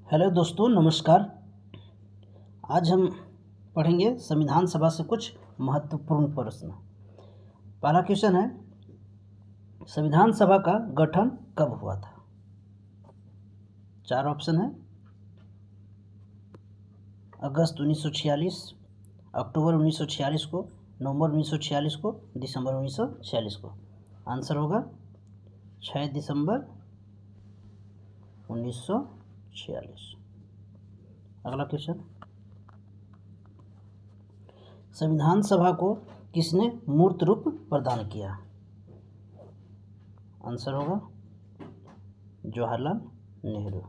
Hello दोस्तों, नमस्कार। आज हम पढ़ेंगे संविधान सभा से कुछ महत्वपूर्ण प्रश्न। पहला क्वेश्चन है, संविधान सभा का गठन कब हुआ था? 4 ऑप्शन है। अगस्त 1946, अक्टूबर 1946 को, नवंबर 1946 को, दिसंबर 1946 को। आंसर होगा 6 दिसंबर 1946। अगला क्वेश्चन, संविधान सभा को किसने मूर्त रूप प्रदान किया? आंसर होगा जवाहरलाल नेहरू।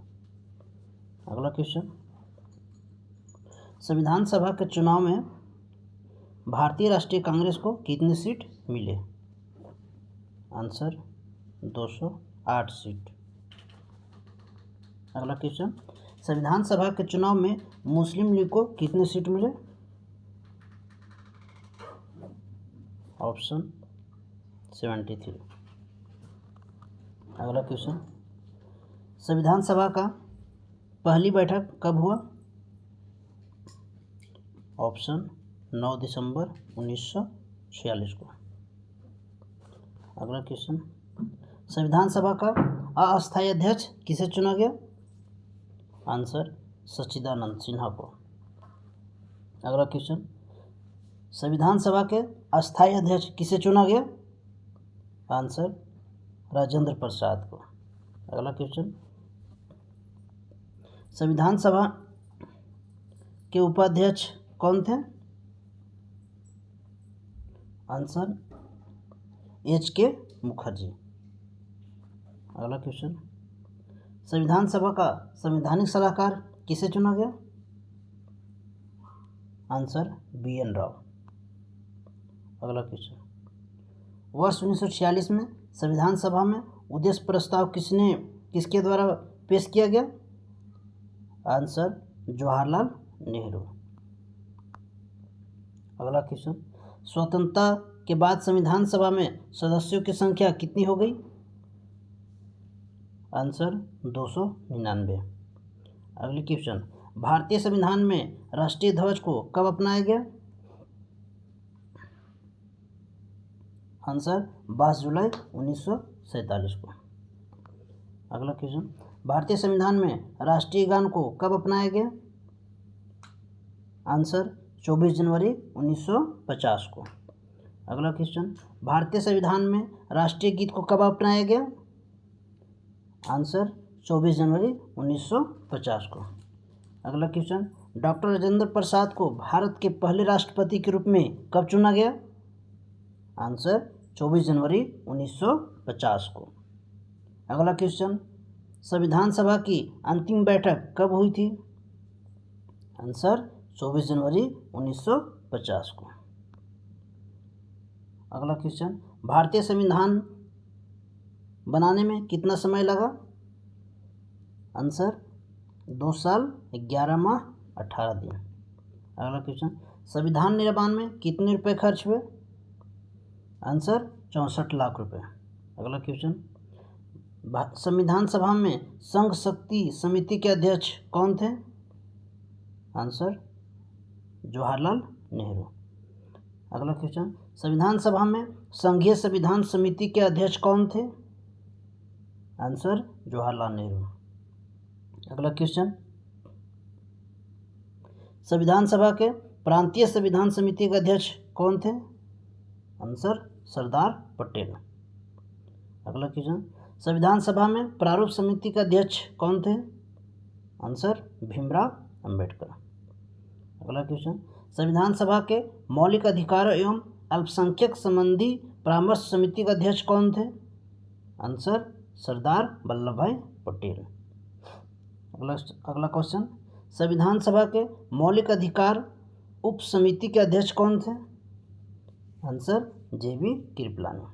अगला क्वेश्चन, संविधान सभा के चुनाव में भारतीय राष्ट्रीय कांग्रेस को कितनी सीट मिले? Answer 208 seat. अगला क्वेश्चन, संविधान सभा के चुनाव में मुस्लिम लीग को कितने सीट मिले? ऑप्शन 73। अगला क्वेश्चन, संविधान सभा का पहली बैठक कब हुआ? ऑप्शन 9 दिसंबर 1946 को। अगला क्वेश्चन, संविधान सभा का अस्थायी अध्यक्ष किसे चुना गया? आंसर सच्चिदानंद सिन्हा को। अगला क्वेश्चन, संविधान सभा के अस्थायी अध्यक्ष किसे चुना गया? आंसर राजेंद्र प्रसाद को। अगला क्वेश्चन, संविधान सभा के उपाध्यक्ष कौन थे? Answer H.K. मुखर्जी। अगला क्वेश्चन, संविधान सभा का संवैधानिक सलाहकार किसे चुना गया? Answer B.N. राव। अगला क्वेश्चन, वर्ष 1946 में संविधान सभा में उद्देश्य प्रस्ताव किसके द्वारा पेश किया गया? आंसर जवाहरलाल नेहरू। अगला क्वेश्चन, स्वतंत्रता के बाद संविधान सभा में सदस्यों की संख्या कितनी हो गई? आंसर 299। अगली क्वेश्चन, भारतीय संविधान में राष्ट्रीय ध्वज को कब अपनाया गया? आंसर 22 जुलाई 1947 को। अगला क्वेश्चन, भारतीय संविधान में राष्ट्रीय गान को कब अपनाया गया? आंसर 24 जनवरी 1950 को। अगला क्वेश्चन, भारतीय संविधान में राष्ट्रीय गीत को कब अपनाया गया? आंसर 24 जनवरी 1950 को। अगला क्वेश्चन, डॉक्टर राजेंद्र प्रसाद को भारत के पहले राष्ट्रपति के रूप में कब चुना गया? आंसर 24 जनवरी 1950 को। अगला क्वेश्चन, संविधान सभा की अंतिम बैठक कब हुई थी? आंसर 24 जनवरी 1950 को। अगला क्वेश्चन, भारतीय संविधान बनाने में कितना समय लगा? आंसर 2 साल 11 माह 18 दिन। अगला क्वेश्चन, संविधान निर्माण में कितने रुपए खर्च हुए? आंसर 64 लाख रुपए। अगला क्वेश्चन, संविधान सभा में संघ शक्ति समिति के अध्यक्ष कौन थे? आंसर जवाहरलाल नेहरू। अगला क्वेश्चन, संविधान सभा में संघीय संविधान समिति के अध्यक्ष कौन थे? आंसर जवाहरलाल नेहरू। अगला क्वेश्चन, संविधान सभा के प्रांतीय संविधान समिति के अध्यक्ष कौन थे? आंसर सरदार पटेल। अगला क्वेश्चन, संविधान सभा में प्रारूप समिति के अध्यक्ष कौन थे? आंसर भीमराव अंबेडकर। अगला क्वेश्चन, संविधान सभा के मौलिक अधिकार एवं अल्पसंख्यक संबंधी परामर्श समिति के अध्यक्ष कौन थे? आंसर सरदार वल्लभ भाई पटेल। अगला क्वेश्चन, संविधान सभा के मौलिक अधिकार उप समिति के अध्यक्ष कौन थे? Answer J.B. कृपलानी।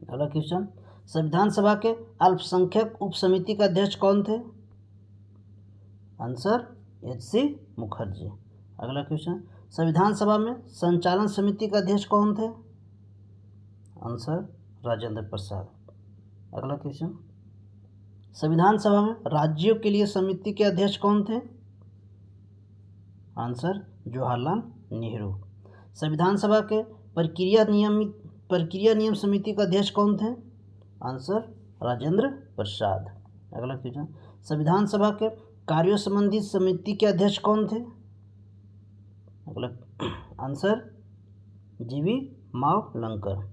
अगला क्वेश्चन, संविधान सभा के अल्पसंख्यक उप समिति के अध्यक्ष कौन थे? Answer H.C. मुखर्जी। अगला क्वेश्चन, संविधान सभा में संचालन समिति के अध्यक्ष कौन थे? आंसर राजेंद्र प्रसाद। अगला क्वेश्चन, संविधान सभा में राज्यों के लिए समिति के अध्यक्ष कौन थे? आंसर जवाहरलाल नेहरू। संविधान सभा के प्रक्रिया नियम समिति के अध्यक्ष कौन थे? आंसर राजेंद्र प्रसाद। अगला क्वेश्चन, संविधान सभा के कार्यों संबंधी समिति के अध्यक्ष कौन थे? अगला आंसर जीवी मावलंकर।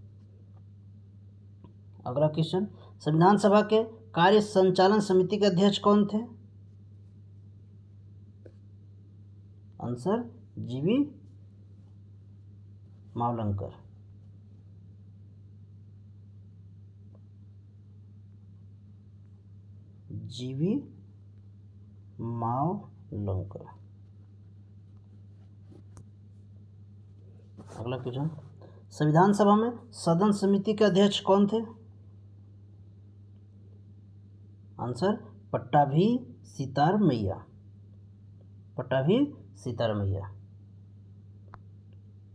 अगला क्वेश्चन, संविधान सभा के कार्य संचालन समिति के अध्यक्ष कौन थे? आंसर जीवी मावलंकर। जीवी मावलंकर। अगला क्वेश्चन, संविधान सभा में सदन समिति के अध्यक्ष कौन थे? आंसर पट्टाभी सीतारमैया। पट्टाभी सीतारमैया।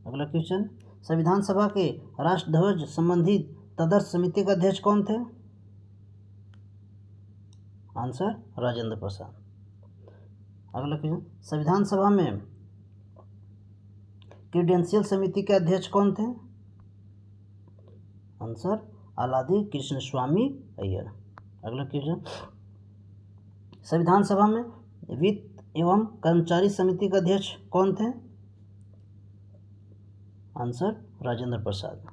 अगला क्वेश्चन, संविधान सभा के राष्ट्रध्वज संबंधित तदर्थ समिति के अध्यक्ष कौन थे? आंसर राजेंद्र प्रसाद। अगला क्वेश्चन, संविधान सभा में क्रीडेंशियल समिति के अध्यक्ष कौन थे? आंसर आलादी कृष्ण स्वामी अय्यर। अगला क्वेश्चन, संविधान सभा में वित्त एवं कर्मचारी समिति के अध्यक्ष कौन थे? आंसर राजेंद्र प्रसाद।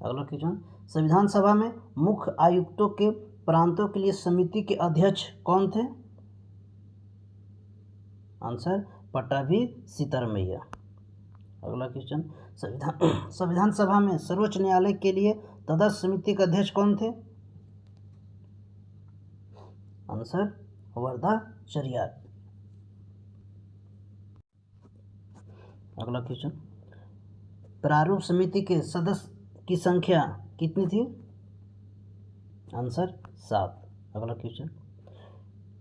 अगला क्वेश्चन, संविधान सभा में मुख्य आयुक्तों के प्रांतों के लिए समिति के अध्यक्ष कौन थे? आंसर पट्टाभी सीतारमैया। अगला क्वेश्चन, संविधान सभा में सर्वोच्च न्यायालय के लिए तदर्थ समिति के अध्यक्ष कौन थे? आंसर वर्धाचार्य। अगला क्वेश्चन, प्रारूप समिति के सदस्य की संख्या कितनी थी? आंसर 7। अगला क्वेश्चन,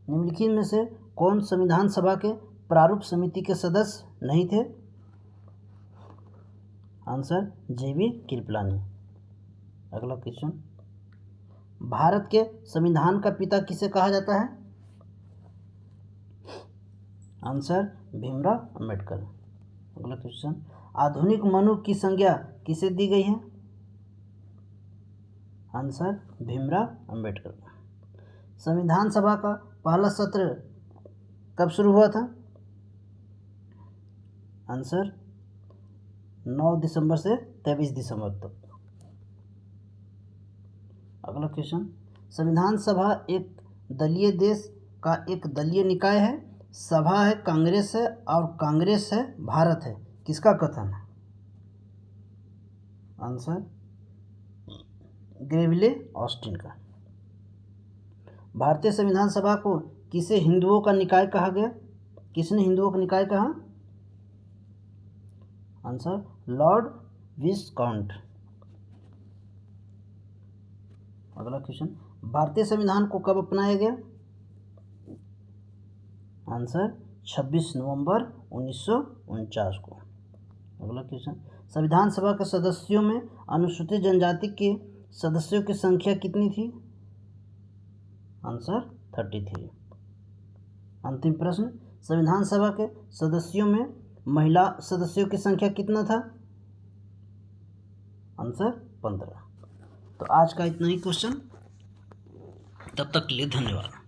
निम्नलिखित में से कौन संविधान सभा के प्रारूप समिति के सदस्य नहीं थे? आंसर जेबी कृपलानी। अगला क्वेश्चन, भारत के संविधान का पिता किसे कहा जाता है? आंसर भीमराव अंबेडकर। अगला क्वेश्चन, आधुनिक मनु की संज्ञा किसे दी गई है? आंसर भीमराव अंबेडकर। संविधान सभा का पहला सत्र कब शुरू हुआ था? आंसर 9 दिसंबर से 23 दिसंबर तक। अगला क्वेश्चन, संविधान सभा एक दलीय देश का एक दलीय निकाय है, सभा है कांग्रेस है और कांग्रेस है भारत है, किसका कथन है? आंसर ग्रेविले ऑस्टिन का। भारतीय संविधान सभा को किसे हिंदुओं का निकाय कहा गया? किसने हिंदुओं का निकाय कहा? आंसर लॉर्ड विस्काउंट। अगला क्वेश्चन, भारतीय संविधान को कब अपनाया गया? आंसर 26 नवंबर 1949 को। अगला क्वेश्चन, संविधान सभा के सदस्यों में अनुसूचित जनजाति के सदस्यों की संख्या कितनी थी? आंसर 33। अंतिम प्रश्न, संविधान सभा के सदस्यों में महिला सदस्यों की संख्या कितना था? आंसर 15। तो आज का इतना ही क्वेश्चन, तब तक के लिए धन्यवाद।